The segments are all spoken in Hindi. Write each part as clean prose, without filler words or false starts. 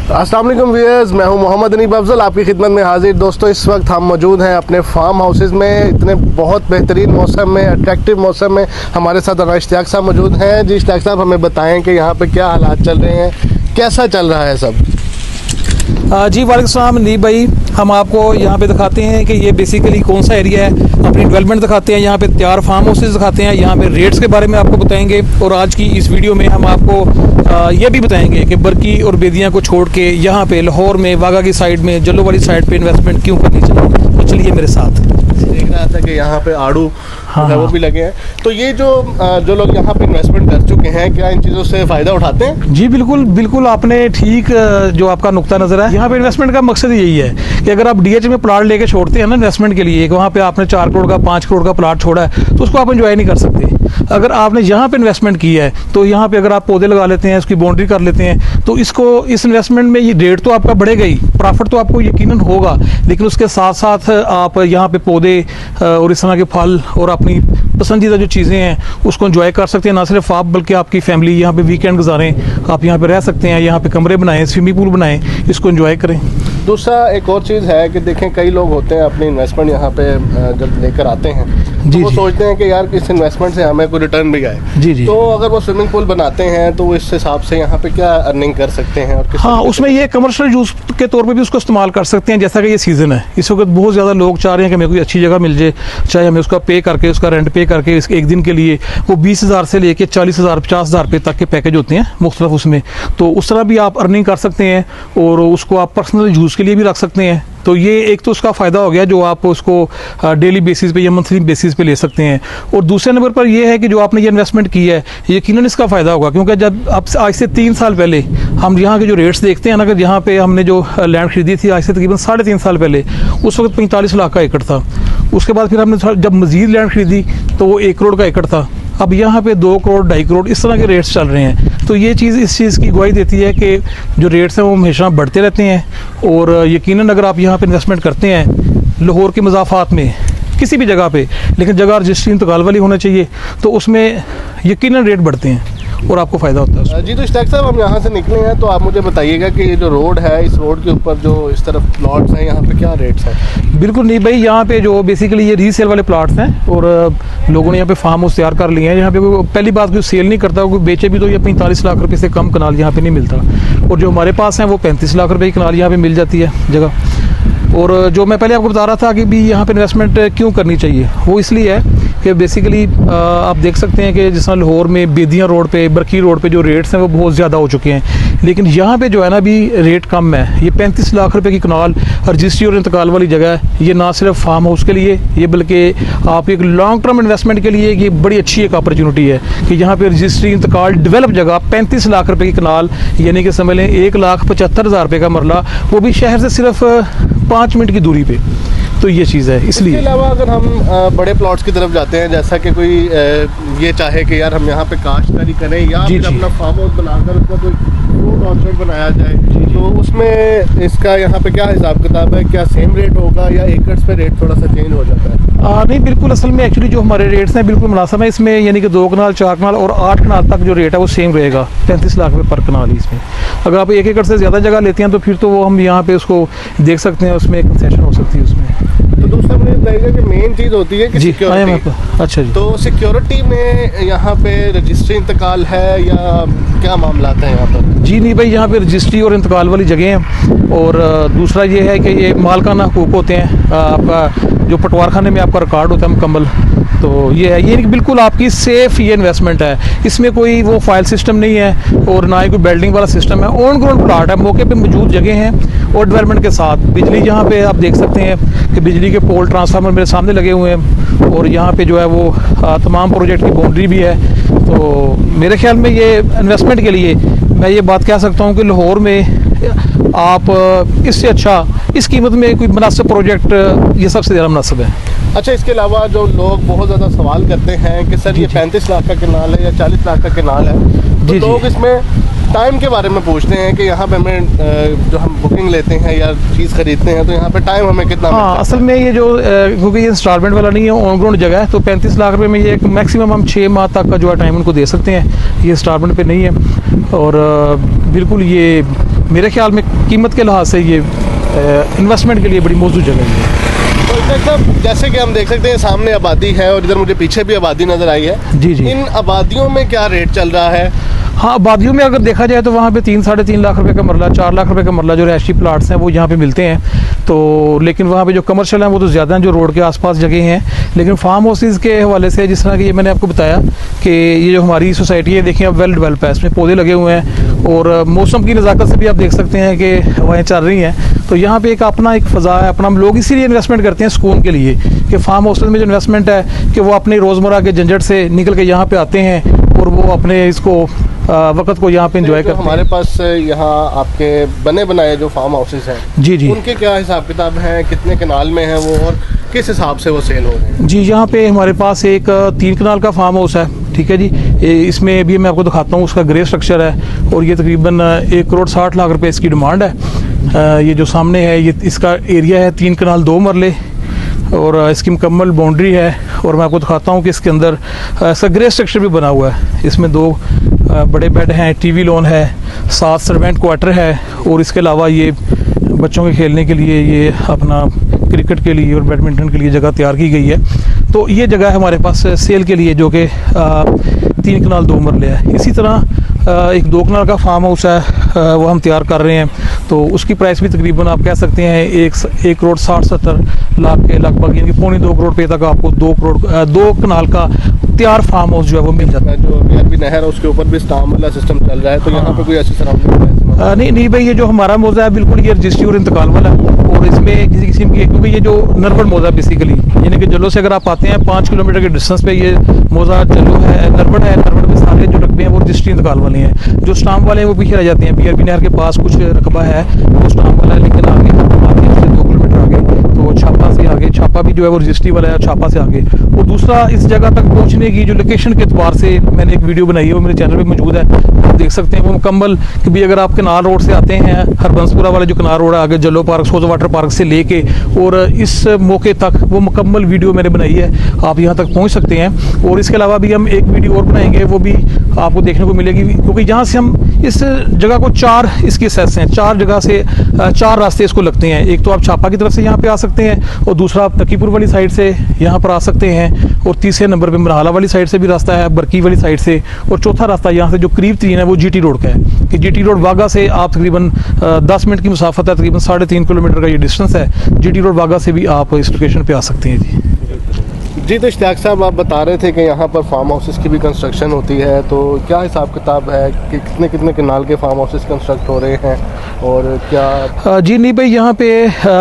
अस्सलाम वालेकुम व्यूअर्स, मैं हूं मोहम्मद अनीब अफजल आपकी खिदमत में हाजिर। दोस्तों, इस वक्त हम मौजूद हैं अपने फार्म हाउसेज़ में। इतने बहुत बेहतरीन मौसम में, अट्रैक्टिव मौसम में हमारे साथ राना इश्तियाक साहब मौजूद हैं। जी इश्तियाक साहब, हमें बताएं कि यहाँ पे क्या हालात चल रहे हैं, कैसा चल रहा है सब? जी वालेकुम सलाम अनीब भाई, हम आपको यहाँ पे दिखाते हैं कि ये बेसिकली कौन सा एरिया है, अपनी डेवलपमेंट दिखाते हैं, यहाँ पे तैयार फार्म हाउसेज दिखाते हैं, यहाँ पे रेट्स के बारे में आपको बताएंगे। और आज की इस वीडियो में हम आपको ये भी बताएंगे कि बरकी और बेदियाँ को छोड़ के यहाँ पे लाहौर में वाघा की साइड में, जल्लो वाली साइड पे इन्वेस्टमेंट क्यों करनी चाहिए। तो चलिए मेरे साथ। देख रहा था कि यहाँ पे आड़ू वो भी लगे हैं, तो ये जो लोग यहाँ पे इन्वेस्टमेंट कर चुके हैं, क्या इन चीज़ों से फ़ायदा उठाते हैं? जी बिल्कुल बिल्कुल, आपने ठीक जो आपका नुक्ता नज़र है। यहाँ पे इन्वेस्टमेंट का मकसद यही है कि अगर आप डीएच में प्लाट लेके छोड़ते हैं ना इन्वेस्टमेंट के लिए, वहाँ पे आपने 4 करोड़ का 5 करोड़ का प्लाट छोड़ा है, तो उसको आप एंजॉय नहीं कर सकते। अगर आपने यहाँ पे इन्वेस्टमेंट किया है तो यहाँ पे अगर आप पौधे लगा लेते हैं, उसकी बाउंड्री कर लेते हैं, तो इस इन्वेस्टमेंट में ये रेट तो आपका बढ़ेगा ही, प्रॉफिट तो आपको यकीनन होगा, लेकिन उसके साथ साथ आप यहाँ पे पौधे और इस तरह के फल और अपनी पसंदीदा जो चीज़ें हैं उसको एंजॉय कर सकते हैं। ना सिर्फ आप बल्कि आपकी फैमिली यहाँ पे वीकेंड गुजारें, आप यहाँ पे रह सकते हैं, यहाँ पे कमरे बनाएं, स्विमिंग पूल बनाएं, इसको एंजॉय करें। दूसरा एक और चीज़ है कि देखें, कई लोग होते हैं अपनी इन्वेस्टमेंट यहाँ पे जब लेकर आते हैं तो वो सोचते हैं कि यार इस इन्वेस्टमेंट से हमें कोई रिटर्न भी आए। जी। तो अगर वो स्विमिंग पूल बनाते हैं तो इस हिसाब से यहाँ पे क्या अर्निंग कर सकते हैं? और हाँ, उसमें ये कमर्शियल यूज़ के तौर पे भी उसको इस्तेमाल कर सकते हैं। जैसा कि ये सीज़न है, इस वक्त बहुत ज़्यादा लोग चाह रहे हैं कि हमें कोई अच्छी जगह मिल जाए, चाहे हमें उसका पे करके, उसका रेंट पे करके इस एक दिन के लिए वो 20,000 से लेके 40,000 50,000 रुपये तक के पैकेज होते हैं मुख्तलिफ उसमें। तो उस तरह भी आप अर्निंग कर सकते हैं और उसको आप पर्सनल यूज़ के लिए भी रख सकते हैं। तो ये एक तो उसका फ़ायदा हो गया जो आप उसको डेली बेसिस पे या मंथली बेसिस पे ले सकते हैं। और दूसरे नंबर पर ये है कि जो आपने ये इन्वेस्टमेंट की है, यकीनन इसका फ़ायदा होगा, क्योंकि जब अब आज से 3 साल पहले हम यहाँ के जो रेट्स देखते हैं ना, अगर यहाँ पे हमने जो लैंड खरीदी थी आज से तकरीबन 3.5 साल पहले, उस वक्त 45 लाख का एकड़ था। उसके बाद फिर हमने जब मज़ीद लैंड खरीदी तो वो 1 करोड़ का एकड़ था। अब यहाँ पे 2 करोड़ 2.5 करोड़ इस तरह के रेट्स चल रहे हैं। तो ये चीज़ इस चीज़ की गवाही देती है कि जो रेट्स हैं वो हमेशा बढ़ते रहते हैं। और यकीनन अगर आप यहाँ पे इन्वेस्टमेंट करते हैं लाहौर के मज़ाफ़ात में किसी भी जगह पे, लेकिन जगह रजिस्ट्री इंतकाल वाली होना चाहिए, तो उसमें यकीनन रेट बढ़ते हैं और आपको फ़ायदा होता है। जी, तो इश्तियाक साहब, हम यहाँ से निकले हैं तो आप मुझे बताइएगा कि ये जो रोड है, इस रोड के ऊपर जो इस तरफ प्लॉट्स हैं, यहाँ पे क्या रेट्स हैं? बिल्कुल नहीं भाई, यहाँ पे जो बेसिकली ये रीसेल वाले प्लाट्स हैं और लोगों ने यहाँ पे फार्म हाउस तैयार कर लिए हैं। यहाँ पे पहली बात कोई सेल नहीं करता, कोई बेचे भी तो ये 45 लाख रुपये से कम कनाल यहाँ पे नहीं मिलता। और जो हमारे पास हैं वो 35 लाख रुपये की कनाल यहाँ पे मिल जाती है जगह। और जो मैं पहले आपको बता रहा था कि भी यहाँ पे इन्वेस्टमेंट क्यों करनी चाहिए, वो इसलिए है कि बेसिकली आप देख सकते हैं कि जिस तरह लाहौर में बेदियाँ रोड पे, बरकी रोड पे जो रेट्स हैं वो बहुत ज़्यादा हो चुके हैं, लेकिन यहाँ पे जो है ना भी रेट कम है। ये 35 लाख रुपए की कनाल रजिस्ट्री और इंतकाल वाली जगह है। ये ना सिर्फ फार्म हाउस के लिए, ये बल्कि आप एक लॉन्ग टर्म इन्वेस्टमेंट के लिए ये बड़ी अच्छी एक अपॉर्चुनिटी है कि यहाँ पे रजिस्ट्री इंतकाल डेवलप जगह 35 लाख रुपये की कनाल, यानी कि समझ लें 1,75,000 रुपये का मरला, वो भी शहर से सिर्फ 5 मिनट की दूरी पे। तो ये चीज़ है। इसलिए इसके अलावा अगर हम बड़े प्लॉट्स की तरफ जाते हैं, जैसा कि कोई ये चाहे कि यार हम यहाँ पे काश्तकारी करें या फिर अपना फार्म हाउस बनाकर उसका कोई फ्रूट ऑर्चर्ड बनाया जाए, तो उसमें इसका यहाँ पे क्या हिसाब किताब है? क्या सेम रेट होगा या एकड़ पे रेट थोड़ा सा चेंज हो जाता है? नहीं, बिल्कुल असल में एक्चुअली जो हमारे रेट्स हैं बिल्कुल मुनासिब है इसमें, यानी कि 2 कनाल 4 कनाल और 8 कनाल तक जो रेट है वो सेम रहेगा, 35 लाख रुपये पर कनाल। इसमें अगर आप 1 एकड़ से ज़्यादा जगह लेते हैं तो फिर तो वो हम यहाँ पे उसको देख सकते हैं, उसमें कंसेशन हो सकती है उसमें। तो दूसरा मुझे बताइएगा कि मेन चीज़ होती है कि सिक्योरिटी। अच्छा जी, तो सिक्योरिटी में यहाँ पे रजिस्ट्री इंतकाल है या क्या मामला है यहाँ पर? जी नहीं भाई, यहाँ पे रजिस्ट्री और इंतकाल वाली जगह हैं। और दूसरा ये है कि ये मालकाना हकूक़ होते हैं, आपका जो पटवार खाने में आपका रिकॉर्ड होता है मुकम्मल। तो ये है, ये बिल्कुल आपकी सेफ़ ये इन्वेस्टमेंट है, इसमें कोई वो फाइल सिस्टम नहीं है और ना ही कोई बिल्डिंग वाला सिस्टम है। ऑन ग्राउंड प्लाट है, मौके पे मौजूद जगह हैं और डेवलपमेंट के साथ बिजली यहाँ पे आप देख सकते हैं कि बिजली के पोल ट्रांसफार्मर मेरे सामने लगे हुए हैं और यहाँ पे जो है वो तमाम प्रोजेक्ट की बाउंड्री भी है। तो मेरे ख्याल में ये इन्वेस्टमेंट के लिए मैं ये बात कह सकता हूँ कि लाहौर में आप इससे अच्छा इस कीमत में कोई मुनासिब प्रोजेक्ट ये सबसे ज़्यादा मुनासिब है। अच्छा, इसके अलावा जो लोग बहुत ज़्यादा सवाल करते हैं कि सर ये 35 लाख का किनाल है या 40 लाख का किनाल है, तो लोग इसमें टाइम के बारे में पूछते हैं कि यहाँ पे हमें जो हम बुकिंग लेते हैं या चीज़ खरीदते हैं तो यहाँ पे टाइम हमें कितना? हाँ, असल में ये जो क्योंकि ये इंस्टॉलमेंट वाला नहीं है, ऑन ग्राउंड जगह है, तो 35 लाख रुपए में ये मैक्सिमम हम 6 माह तक का जो है टाइम उनको दे सकते हैं। ये इंस्टॉलमेंट पे नहीं है और बिल्कुल ये मेरे ख्याल में कीमत के लिहाज से ये इन्वेस्टमेंट के लिए बड़ी मौजूद जगह है। तो इधर साहब जैसे कि हम देख सकते हैं सामने आबादी है और इधर मुझे पीछे भी आबादी नज़र आई है। जी जी। इन आबादियों में क्या रेट चल रहा है? हाँ, आबादियों में अगर देखा जाए तो वहाँ पे 3-3.5 लाख रुपए का मरला, 4 लाख रुपए का मरला जो रहायशी प्लाट्स हैं वो यहाँ पे मिलते हैं। तो लेकिन वहाँ पे जो कमर्शियल हैं वो तो ज़्यादा हैं, जो रोड के आसपास जगह हैं। लेकिन फार्म हाउसेस के हवाले से जिस तरह की ये मैंने आपको बताया कि ये जो हमारी सोसाइटी है देखिए अब वेल डेवलप है, इसमें पौधे लगे हुए हैं और मौसम की नज़ाकत से भी आप देख सकते हैं कि हवाएँ चल रही हैं। तो यहाँ पे एक अपना एक फ़ज़ा है, अपना लोग इसीलिए इन्वेस्टमेंट करते हैं सुकून के लिए कि फार्म हाउस में जो इन्वेस्टमेंट है कि वो अपने रोज़मर्रा के झंझट से निकल के यहाँ पे आते हैं और वो अपने इसको वक्त को यहाँ पे एंजॉय करते हैं। हमारे पास यहाँ आपके बने बनाए जो फार्म हाउसेस हैं जी जी, उनके क्या हिसाब किताब हैं, कितने कनाल में हैं वो और किस हिसाब से वो सेल हो रहे हैं? जी यहाँ पे हमारे पास एक 3 कनाल का फार्म हाउस है, ठीक है जी। इसमें भी मैं आपको दिखाता हूँ, उसका ग्रे स्ट्रक्चर है और ये तकरीबन 1 करोड़ 60 लाख रुपए इसकी डिमांड है। ये जो सामने है ये इसका एरिया है 3 कनाल 2 मरले और इसकी मुकम्मल बाउंड्री है। और मैं आपको दिखाता हूँ कि इसके अंदर इसका ग्रे स्ट्रक्चर भी बना हुआ है। इसमें 2 बड़े बेड हैं, टीवी लॉन है, 7 सर्वेंट क्वार्टर है और इसके अलावा ये बच्चों के खेलने के लिए ये अपना क्रिकेट के लिए और बैडमिंटन के लिए जगह तैयार की गई है। तो ये जगह है हमारे पास सेल के लिए जो कि 3 कनाल 2 मरले है। इसी तरह एक 2 कनाल का फार्म हाउस है वो हम तैयार कर रहे हैं, तो उसकी प्राइस भी तकरीबन आप कह सकते हैं 1 करोड़ 60-70 लाख के लगभग, यानी कि 2.25 करोड़ रुपये तक आपको 2 कनाल का तैयार फार्म हाउस जो है वो मिल जाता है। जो अभी नहर है उसके ऊपर भी स्टाम वाला सिस्टम चल रहा है, तो यहाँ पे कोई ऐसी सराउंडिंग नहीं भाई, ये जो हमारा मौजा है बिल्कुल ये रजिस्ट्री और इंतकाल वाला है और इसमें किसी किस्म की, क्योंकि ये जो नरबड़ मौजा बेसिकली यानी कि जलो से अगर आप आते हैं 5 किलोमीटर के डिस्टेंस पे ये मौजा जलो है, नरबड़ है। नरबड़ में सारे जो रकबे हैं वो रजिस्ट्री इंतकाल वाले हैं, जो स्टाम्प वाले हैं वो पीछे रह जाते हैं। BRB नहर के पास कुछ रकबा है वो स्टाम्प वाला है, लेकिन आगे इससे 2 किलोमीटर आगे तो छापा से आगे, छापा भी जो है वो रजिस्ट्री वाला है छापा से आगे। और दूसरा इस जगह तक पहुंचने की जो लोकेशन के एतबार से मैंने एक वीडियो बनाई है वो मेरे चैनल पे मौजूद है, आप देख सकते हैं वो मुकम्मल कि भी अगर आप कनाल रोड से आते हैं, हरबंसपुरा वाला जो कनाल रोड है आगे जलो पार्क सोज वाटर पार्क से लेके और इस मौके तक वो मुकम्मल वीडियो मैंने बनाई है, आप यहाँ तक पहुँच सकते हैं। और इसके अलावा भी हम एक वीडियो और बनाएंगे, वो भी आपको देखने को मिलेगी, क्योंकि यहाँ से हम इस जगह को 4 इसके सेट्स हैं, 4 जगह से 4 रास्ते इसको लगते हैं। एक तो आप छापा की तरफ से यहाँ पे आ सकते हैं और दूसरा आप तकीपुर वाली साइड से यहाँ पर आ सकते हैं और तीसरे नंबर पे मरहाला वाली साइड से भी रास्ता है, बरकी वाली साइड से, और चौथा रास्ता यहाँ से जो करीब 3 है वो GT रोड का है कि GT रोड वागा से आप तकरीबन 10 मिनट की मुसाफत है, तकरीबन 3.5 किलोमीटर का ये डिस्टेंस है। GT रोड वागा से भी आप इस लोकेशन पे आ सकते हैं जी। तो इश्तियाक साहब आप बता रहे थे कि यहाँ पर फार्म हाउसेस की भी कंस्ट्रक्शन होती है, तो क्या हिसाब किताब है कि कितने कितने कनाल के फार्म हाउसेस कंस्ट्रक्ट हो रहे हैं और क्या? जी नहीं भाई, यहाँ पे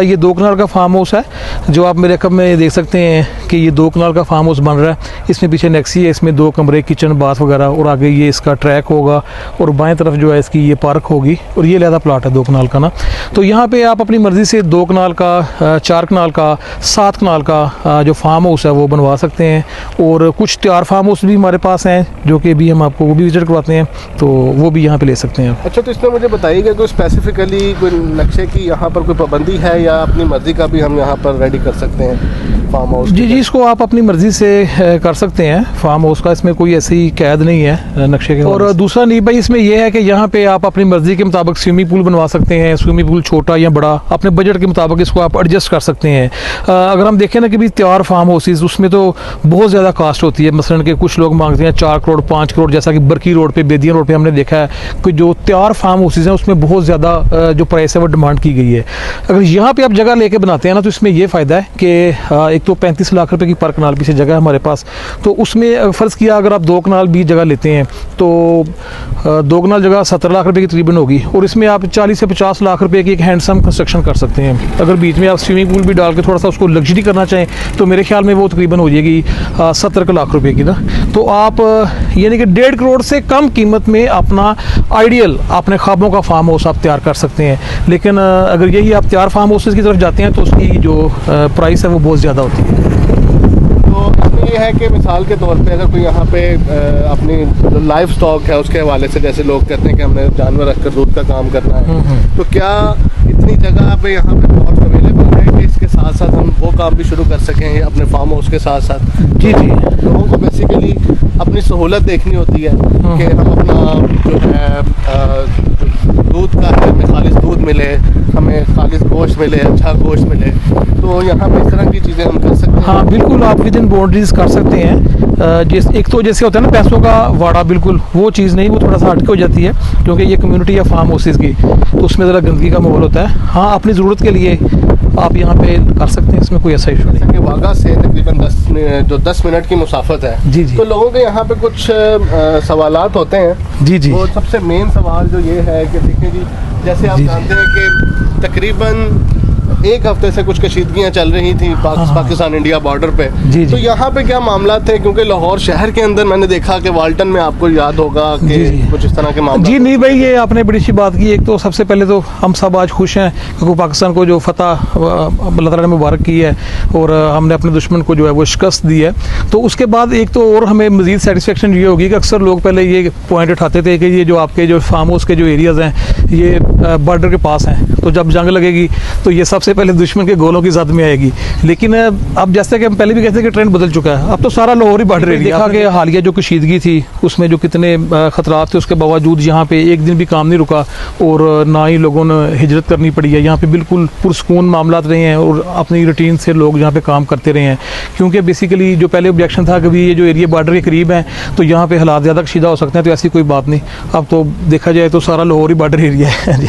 ये 2 कनाल का फार्म हाउस है जो आप मेरे कब में देख सकते हैं कि ये 2 कनाल का फार्म हाउस बन रहा है। इसमें पीछे नेक्सी है, इसमें 2 कमरे, किचन, बाथ वगैरह, और आगे ये इसका ट्रैक होगा और बाएं तरफ जो है इसकी ये पार्क होगी और ये लहदा प्लाट है 2 कनाल का ना। तो यहाँ पे आप अपनी मर्ज़ी से 2 कनाल का, 4 कनाल का, 7 कनाल का जो फार्म हाउस है वो बनवा सकते हैं। और कुछ तैयार फार्म हाउस भी हमारे पास हैं जो कि भी हम आपको वो भी विजिट करवाते हैं, तो वो भी यहाँ पे ले सकते हैं। अच्छा, तो इसमें मुझे बताइएगा कोई स्पेसिफिकली कोई नक्शे की यहाँ पर कोई पाबंदी है या अपनी मर्ज़ी का भी हम यहाँ पर रेडी कर सकते हैं फार्म हाउस? जी जी, इसको आप अपनी मर्ज़ी से कर सकते हैं फार्म हाउस का, इसमें कोई ऐसी कैद नहीं है नक्शे के। और दूसरा नहीं भाई, इसमें यह है कि यहाँ पे आप अपनी मर्ज़ी के मुताबिक स्विमिंग पूल बनवा सकते हैं, स्विमिंग पूल छोटा या बड़ा, अपने बजट के मुताबिक इसको आप एडजस्ट कर सकते हैं। अगर हम देखें ना कि भी तैयार फार्म हाउसेस उसमें तो बहुत ज़्यादा कास्ट होती है, मसलन के कुछ लोग मांगते हैं 4 करोड़ 5 करोड़, जैसा कि बरकी रोड पे, बेदिया रोड पे हमने देखा है कि जो तैयार फार्म हाउसेस हैं उसमें बहुत ज़्यादा जो प्राइस है वो डिमांड की गई है। अगर यहाँ पे आप जगह लेके बनाते हैं ना तो इसमें ये फ़ायदा है कि एक तो 35 लाख रुपए की पर कनाल पीछे जगह है हमारे पास, तो उसमें फ़र्ज़ किया अगर आप 2 कनाल भी जगह लेते हैं तो 2 कनाल जगह 17 लाख रुपए की तकरीबन होगी और इसमें आप 40 से 50 लाख रुपए की एक हैंडसम कंस्ट्रक्शन कर सकते हैं। अगर बीच में आप स्विमिंग पूल भी डाल के थोड़ा सा उसको लग्जरी करना चाहें तो मेरे ख्याल में वो तकरीबन हो जाएगी 70 लाख रुपए की ना। तो आप यानी कि 1.5 करोड़ से कम कीमत में अपना आइडियल अपने ख्वाबों का फार्म हाउस आप तैयार कर सकते हैं। लेकिन अगर यही आप तैयार फार्म हाउसेस की तरफ जाते हैं तो उसकी जो प्राइस है वो बहुत ज़्यादा होती है। तो इसमें ये है कि मिसाल के तौर पे अगर कोई यहाँ पे अपनी जो लाइफ स्टॉक है उसके हवाले से, जैसे लोग कहते हैं कि हमने जानवर रखकर दूध का काम करना है, तो क्या इतनी जगह पे यहाँ पे प्लॉट अवेलेबल है कि इसके साथ साथ हम वो काम भी शुरू कर सकें अपने फार्म हाउस के साथ साथ? जी जी, लोगों को बेसिकली अपनी सहूलत देखनी होती है कि हम अपना जो है दूध का है, हमें खालिश दूध मिले, हमें खालिश गोश्त मिले, अच्छा गोश्त मिले, तो यहाँ पे इस तरह की चीज़ें हम कर सकते हैं। हाँ बिल्कुल, आप विद इन बाउंड्रीज कर सकते हैं। एक तो जैसे होता है ना पैसों का वाड़ा, बिल्कुल वो चीज़ नहीं, वो थोड़ा सा हटके हो जाती है क्योंकि ये कम्युनिटी या फार्म हाउसेज़ की, तो उसमें ज़रा गंदगी का माहौल होता है। हाँ, अपनी ज़रूरत के लिए आप यहाँ पे कर सकते हैं, इसमें कोई ऐसा इशू नहीं। कि वागा से तकरीबन 10 मिनट की मुसाफत है जी जी तो लोगों के यहाँ पे कुछ सवालात होते हैं। जी जी वो सबसे मेन सवाल जो ये है कि देखिए जी, जैसे आप जी, जी। जानते हैं कि तकरीबन एक हफ्ते से कुछ कशीदगियाँ चल रही थी पाकिस्तान इंडिया बॉर्डर पे। जी, जी। तो यहाँ पे क्या मामला थे, क्योंकि लाहौर शहर के अंदर मैंने देखा कि वाल्टन में आपको याद होगा कि जी, जी। कुछ इस तरह के मामले। जी नहीं भाई, ये आपने बड़ी अच्छी बात की। एक तो सबसे पहले तो हम सब आज खुश हैं क्योंकि पाकिस्तान को जो फतह अल्लाह ताला ने मुबारक की है और हमने अपने दुश्मन को जो है वो शिकस्त दी है। तो उसके बाद एक तो और हमें मज़ीद सेटिस्फेक्शन ये होगी कि अक्सर लोग पहले ये पॉइंट उठाते थे कि ये जो आपके जो फार्म हाउस के जो एरियाज़ हैं ये बॉर्डर के पास हैं, तो जब जंग लगेगी तो ये सबसे पहले दुश्मन के गोलों की ज़द में आएगी। लेकिन अब जैसे कि हम पहले भी कहते थे कि ट्रेंड बदल चुका है, अब तो सारा लाहौर ही बॉर्डर एरिया। देखा कि हालिया जो कशीदगी थी उसमें जो कितने ख़तरात थे, उसके बावजूद यहाँ पे एक दिन भी काम नहीं रुका और ना ही लोगों ने हिजरत करनी पड़ी है। यहाँ पे बिल्कुल पुरसकून मामलात रहे हैं और अपनी रूटीन से लोग यहाँ पे काम करते रहे हैं, क्योंकि बेसिकली जो पहले ऑब्जेक्शन था कि भी ये जो एरिया बॉर्डर के करीब हैं तो यहाँ पे हालात ज़्यादा कशीदा हो सकते हैं, तो ऐसी कोई बात नहीं। अब तो देखा जाए तो सारा लाहौर ही बॉर्डर एरिया है जी।